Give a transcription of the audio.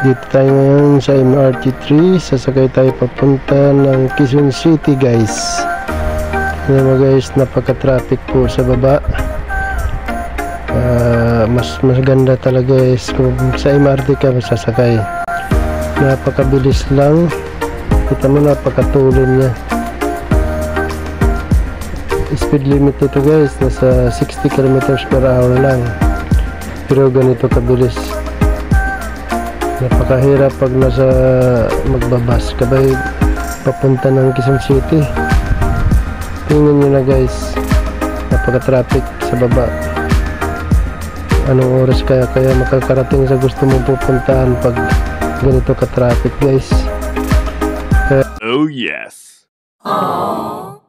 Dito tayo ngayon sa MRT3. Sasakay tayo papunta ng Quezon City, guys. Ayan mo guys, napaka-traffic po sa baba. Mas ganda talaga guys kung sa MRT ka masasakay. Napakabilis lang. Kita mo, napakatulin niya. Speed limit ito guys, nasa 60 km/h lang. Pero ganito kabilis. Napakahirap pag nasa magbabas kabay papunta ng Quezon City. Tingnan nyo na guys, napaka-traffic sa baba. Anong oras kaya makakarating sa gusto mong pupuntahan pag ganito ka-traffic guys? Oh yes. Aww.